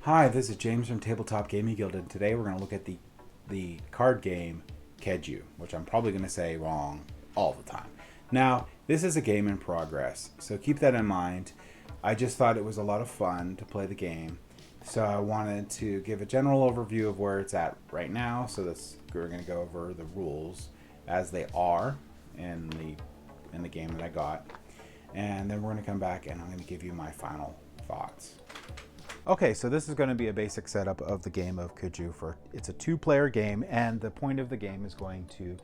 Hi, this is James from Tabletop Gaming Guild, and today we're going to look at the card game Khedu, which I'm probably going to say wrong all the time. Now, this is a game in progress, so keep that in mind. I just thought it was a lot of fun to play the game, so I wanted to give a general overview of where it's at right now. So we're going to go over the rules as they are in the game that I got, and then we're going to come back and I'm going to give you my final thoughts. Okay, so this is going to be a basic setup of the game of Khedu. It's a two-player game, and the point of the game is going to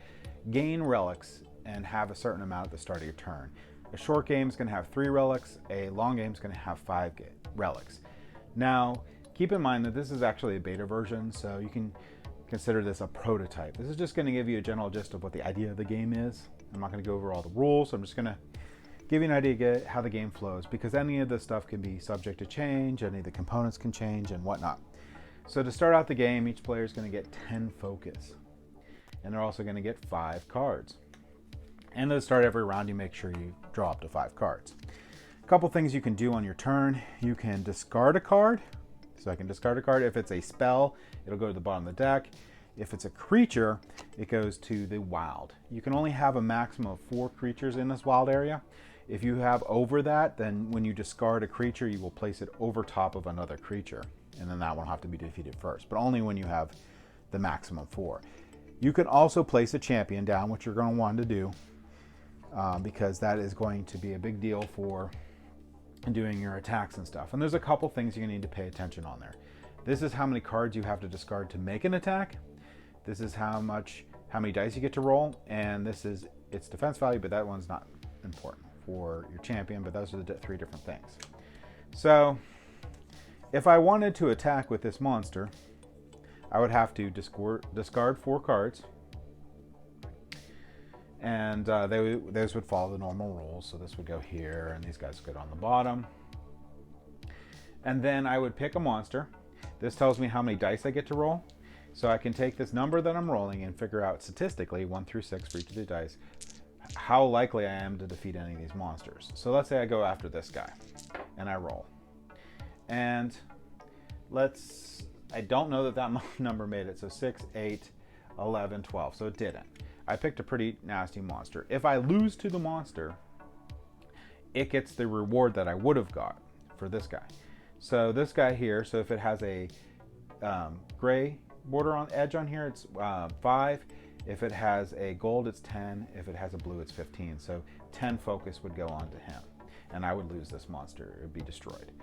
gain relics and have a certain amount at the start of your turn. A short game is going to have 3 relics. A long game is going to have 5 relics. Now, keep in mind that this is actually a beta version, so you can consider this a prototype. This is just going to give you a general gist of what the idea of the game is. I'm not going to go over all the rules. I'm just going to give you an idea of how the game flows, because any of this stuff can be subject to change, any of the components can change and whatnot. So to start out the game, each player is going to get 10 focus, and they're also going to get 5 cards. And to start every round, you make sure you draw up to 5 cards. A couple things you can do on your turn. You can discard a card. So I can discard a card. If it's a spell, it'll go to the bottom of the deck. If it's a creature, it goes to the wild. You can only have a maximum of 4 creatures in this wild area. If you have over that, then when you discard a creature, you will place it over top of another creature, and then that one will have to be defeated first, but only when you have the maximum 4. You can also place a champion down, which you're going to want to do, because that is going to be a big deal for doing your attacks and stuff. And there's a couple things you need to pay attention on there. This is how many cards you have to discard to make an attack. This is how many dice you get to roll, and this is its defense value, but that one's not important for your champion, but those are the 3 different things. So if I wanted to attack with this monster, I would have to discard 4 cards, and those would follow the normal rules. So this would go here, and these guys would go on the bottom. And then I would pick a monster. This tells me how many dice I get to roll. So I can take this number that I'm rolling and figure out statistically, 1 through 6 for each of the dice, how likely I am to defeat any of these monsters. So let's say I go after this guy and I roll. And I don't know that number made it. So 6, 8, 11, 12. So it didn't. I picked a pretty nasty monster. If I lose to the monster, it gets the reward that I would have got for this guy. So this guy here, so if it has a gray border on edge on here, it's 5. If it has a gold, it's 10. If it has a blue, it's 15. So 10 focus would go on to him, and I would lose this monster. It would be destroyed.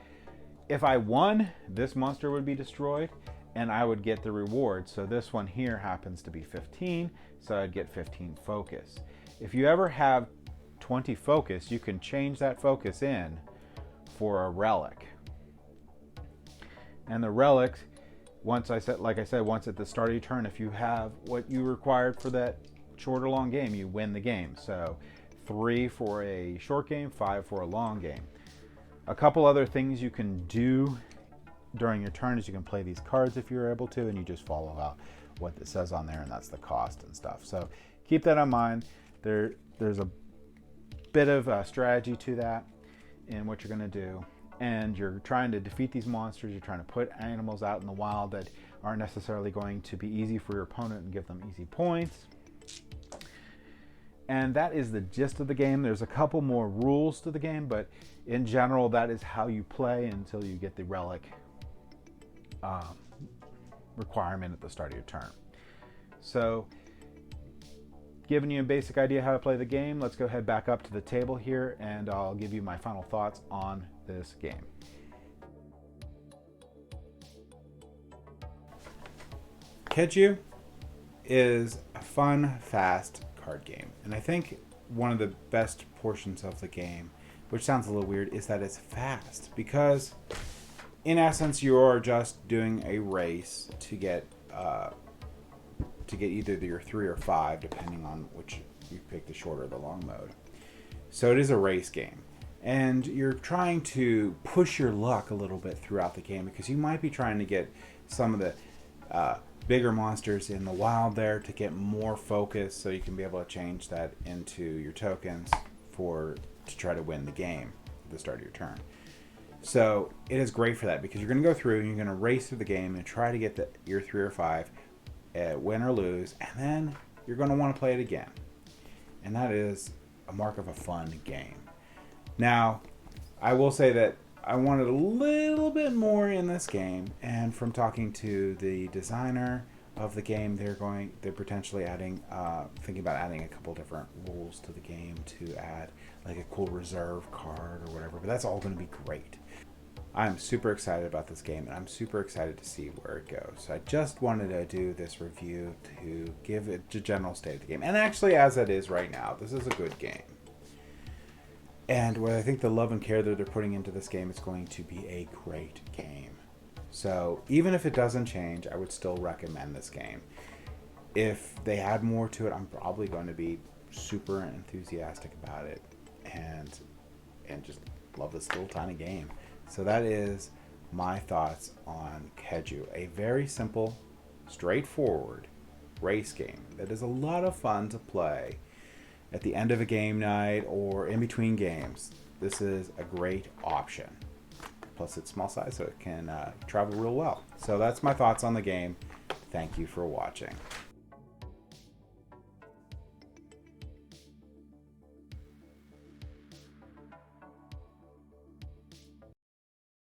If I won, this monster would be destroyed, and I would get the reward. So this one here happens to be 15, so I'd get 15 focus. If you ever have 20 focus, you can change that focus in for a relic. And the relics, once at the start of your turn, if you have what you required for that short or long game, you win the game. So 3 for a short game, 5 for a long game. A couple other things you can do during your turn is you can play these cards if you're able to, and you just follow out what it says on there, and that's the cost and stuff. So keep that in mind. There's a bit of a strategy to that in what you're going to do. And you're trying to defeat these monsters. You're trying to put animals out in the wild that aren't necessarily going to be easy for your opponent and give them easy points. And that is the gist of the game. There's a couple more rules to the game, but in general, that is how you play until you get the relic requirement at the start of your turn. So, giving you a basic idea how to play the game, let's go ahead back up to the table here, and I'll give you my final thoughts on this game. Khedu is a fun, fast card game, and I think one of the best portions of the game, which sounds a little weird, is that it's fast, because in essence you are just doing a race to get either your 3 or 5, depending on which you pick, the short or the long mode. So it is a race game, and you're trying to push your luck a little bit throughout the game, because you might be trying to get some of the bigger monsters in the wild there to get more focus, so you can be able to change that into your tokens to try to win the game at the start of your turn. So it is great for that because you're going to go through and you're going to race through the game and try to get your 3 or 5, win or lose, and then you're going to want to play it again. And that is a mark of a fun game. Now, I will say that I wanted a little bit more in this game, and from talking to the designer of the game, they're potentially adding, thinking about adding a couple different rules to the game to add like a cool reserve card or whatever, but that's all going to be great. I'm super excited about this game, and I'm super excited to see where it goes. So I just wanted to do this review to give it a general state of the game. And actually, as it is right now, this is a good game. And what I think the love and care that they're putting into this game is going to be a great game. So even if it doesn't change, I would still recommend this game. If they add more to it, I'm probably going to be super enthusiastic about it and just love this little tiny game. So that is my thoughts on Khedu, a very simple, straightforward race game that is a lot of fun to play at the end of a game night or in between games. This is a great option. Plus it's small size, so it can travel real well. So that's my thoughts on the game. Thank you for watching.